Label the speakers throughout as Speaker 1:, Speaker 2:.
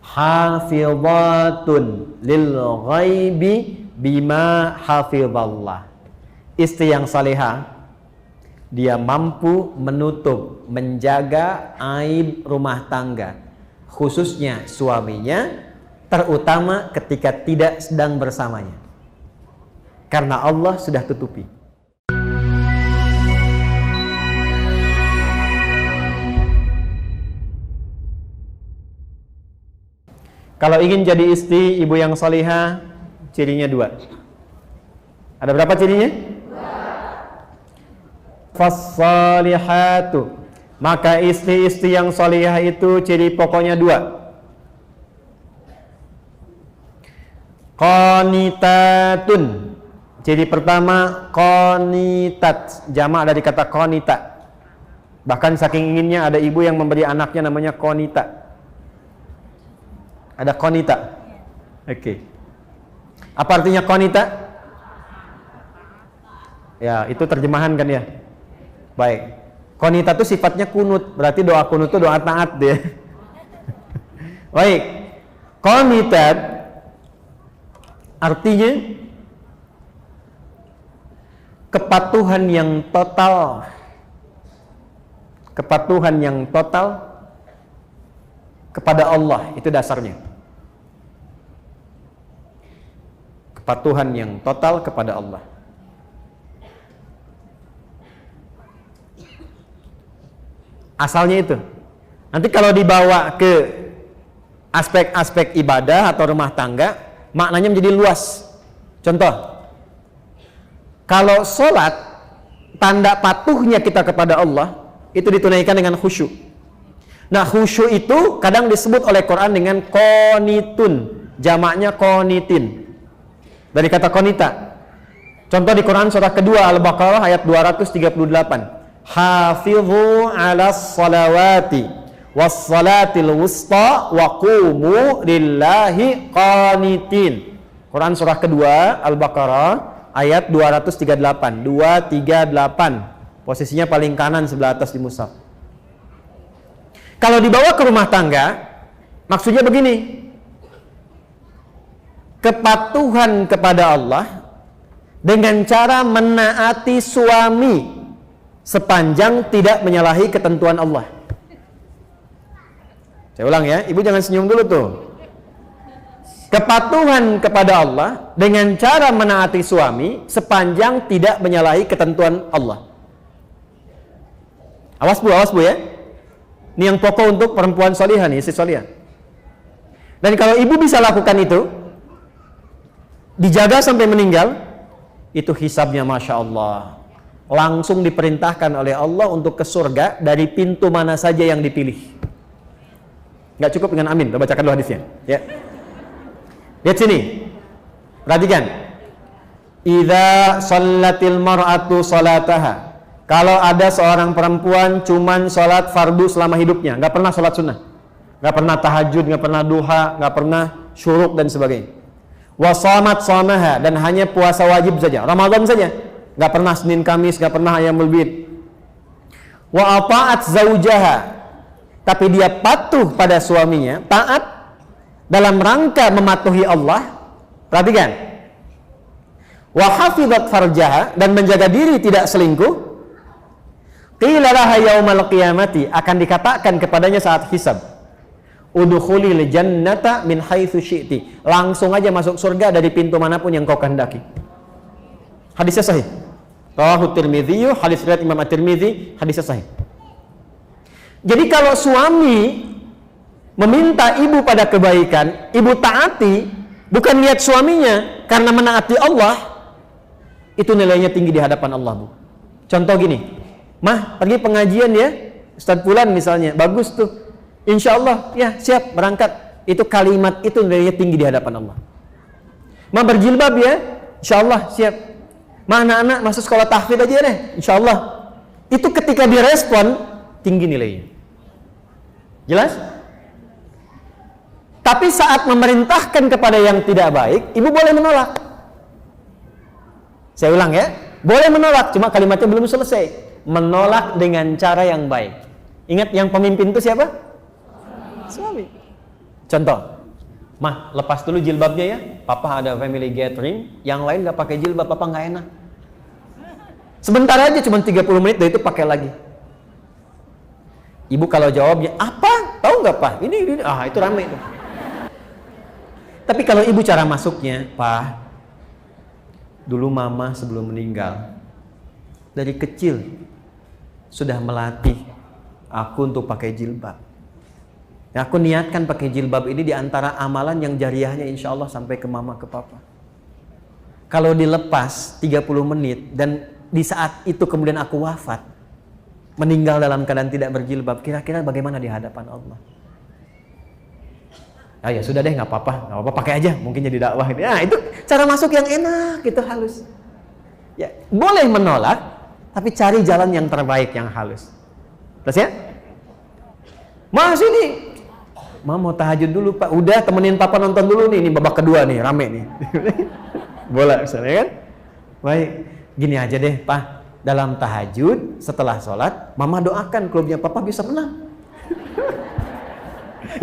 Speaker 1: hafizatun lil ghaibi bima hafizallah. Istri yang salihah, dia mampu menutup, menjaga aib rumah tangga, khususnya suaminya, terutama ketika tidak sedang bersamanya, karena Allah sudah tutupi. Kalau ingin jadi istri ibu yang salihah, cirinya 2. Ada berapa cirinya? 2. Fassalihatu, maka istri-istri yang salihah itu ciri pokoknya 2. Qanitatun, ciri pertama qanitat, jamak dari kata qanita. Bahkan saking inginnya ada ibu yang memberi anaknya namanya qanita. Ada qanita. Oke. Apa artinya qanita? Ya, itu terjemahan kan ya. Baik. Qanita itu sifatnya kunut, berarti doa kunut itu doa taat dia. Baik. Qanitat artinya kepatuhan yang total. Kepatuhan yang total kepada Allah, itu dasarnya. Kepatuhan yang total kepada Allah. Asalnya itu. Nanti kalau dibawa ke aspek-aspek ibadah atau rumah tangga, maknanya menjadi luas. Contoh, kalau sholat, tanda patuhnya kita kepada Allah itu ditunaikan dengan khusyuk. Nah, khusyuk itu kadang disebut oleh Quran dengan qanitun, jamaknya qanitin, dari kata qanita. Contoh di Quran surah kedua Al-Baqarah ayat 238, hafizu 'alas salawati was salatil wusta wa qumu lillahi qanitin. Quran surah kedua Al-Baqarah ayat 238, 238, posisinya paling kanan sebelah atas di mushaf. Kalau dibawa ke rumah tangga, maksudnya begini, kepatuhan kepada Allah dengan cara menaati suami sepanjang tidak menyalahi ketentuan Allah. Saya ulang ya, ibu jangan senyum dulu tuh. Kepatuhan kepada Allah dengan cara menaati suami sepanjang tidak menyalahi ketentuan Allah. Awas bu ya. Ini yang pokok untuk perempuan solihah nih, istri solihah. Dan kalau ibu bisa lakukan itu, dijaga sampai meninggal, itu hisabnya Masya Allah. Langsung diperintahkan oleh Allah untuk ke surga dari pintu mana saja yang dipilih. Nggak cukup dengan amin, kita bacakan dulu hadisnya. Ya. Lihat sini, perhatikan. Idza shallatil mar'atu salataha. Kalau ada seorang perempuan cuman sholat fardu selama hidupnya, nggak pernah sholat sunnah, nggak pernah tahajud, nggak pernah duha, nggak pernah syuruk dan sebagainya. Wa shamat shamaha, dan hanya puasa wajib saja, Ramadan saja, nggak pernah Senin Kamis, nggak pernah Ayyamul Bid. Wa ata'at zaujaha, tapi dia patuh pada suaminya, taat dalam rangka mematuhi Allah. Perhatikan. Wa hafizat farjaha, dan menjaga diri tidak selingkuh. Qila laha yaumal qiyamati, akan dikatakan kepadanya saat hisab, udkhulil jannata min haitsu syi'ti, langsung aja masuk surga dari pintu manapun yang kau kehendaki. Hadisnya sahih. Rawahu Tirmidzi, hadis riwayat Imam At-Tirmidzi, hadisnya sahih. Jadi kalau suami meminta ibu pada kebaikan, ibu taati, bukan lihat suaminya karena menaati Allah, itu nilainya tinggi di hadapan Allah, Bu. Contoh gini, Mah, pergi pengajian ya, Ustadz Fulan misalnya, bagus tuh, insya Allah, ya siap berangkat. Itu kalimat itu nilainya tinggi di hadapan Allah. Mah berjilbab ya, insya Allah siap. Mah anak-anak masuk sekolah tahfidz aja deh, insya Allah. Itu ketika direspon, tinggi nilainya. Jelas? Tapi saat memerintahkan kepada yang tidak baik, ibu boleh menolak. Saya ulang ya, boleh menolak, cuma kalimatnya belum selesai. Menolak dengan cara yang baik. Ingat yang pemimpin itu siapa? Suami. Contoh, Mah, lepas dulu jilbabnya ya. Papa ada family gathering, yang lain nggak pakai jilbab, papa nggak enak. Sebentar aja, cuma 30 menit, dari itu pakai lagi. Ibu kalau jawabnya, apa? Tahu nggak Pak? Ini, itu rame tuh. Tapi kalau ibu cara masuknya, Pak, dulu mama sebelum meninggal, dari kecil sudah melatih aku untuk pakai jilbab. Ya, aku niatkan pakai jilbab ini di antara amalan yang jariahnya insya Allah sampai ke mama, ke papa. Kalau dilepas 30 menit dan di saat itu kemudian aku wafat, meninggal dalam keadaan tidak berjilbab, kira-kira bagaimana di hadapan Allah? Ah, ya sudah deh, nggak apa-apa, pakai aja, mungkin jadi dakwah. Ya, itu cara masuk yang enak, gitu, halus. Ya, boleh menolak, tapi cari jalan yang terbaik, yang halus. Terus ya? Mas ini, Ma mau tahajud dulu Pak. Udah, temenin Papa nonton dulu nih. Ini babak kedua nih, rame nih. Bola misalnya kan. Baik, gini aja deh Pak. Dalam tahajud, setelah sholat, Mama doakan klubnya Papa bisa menang.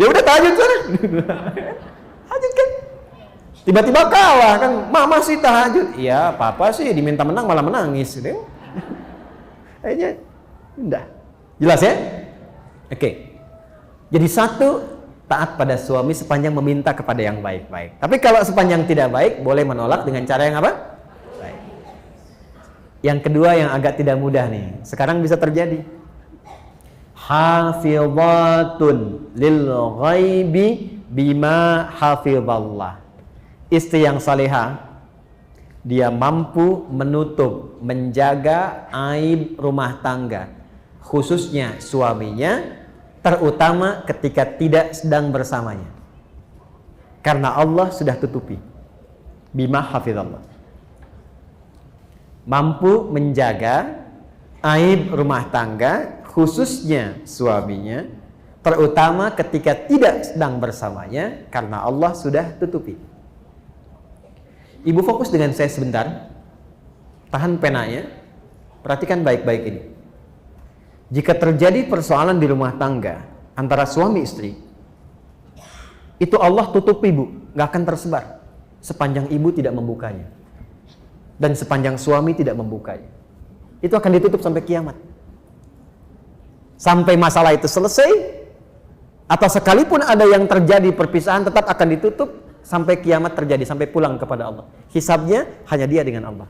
Speaker 1: Ya udah tahajud sana. Tahajud kan. Tiba-tiba kalah kan. Mama sih tahajud. Iya, Papa sih diminta menang malah menangis. Kayaknya udah. Jelas ya? Oke. Jadi satu, taat pada suami sepanjang meminta kepada yang baik-baik. Tapi kalau sepanjang tidak baik, boleh menolak dengan cara yang apa? Baik. Yang kedua yang agak tidak mudah nih. Sekarang bisa terjadi. Hafizatun lil ghaibi bima hafizallah. Istri yang salihah, dia mampu menutup, menjaga aib rumah tangga, khususnya suaminya, terutama ketika tidak sedang bersamanya. Karena Allah sudah tutupi. Bima hafizallah. Mampu menjaga aib rumah tangga, khususnya suaminya, terutama ketika tidak sedang bersamanya, karena Allah sudah tutupi. Ibu fokus dengan saya sebentar. Tahan penanya. Perhatikan baik-baik ini. Jika terjadi persoalan di rumah tangga antara suami istri, itu Allah tutup ibu, nggak akan tersebar sepanjang ibu tidak membukanya dan sepanjang suami tidak membukanya. Itu akan ditutup sampai kiamat, sampai masalah itu selesai, atau sekalipun ada yang terjadi perpisahan tetap akan ditutup sampai kiamat terjadi, sampai pulang kepada Allah. Hisabnya hanya dia dengan Allah.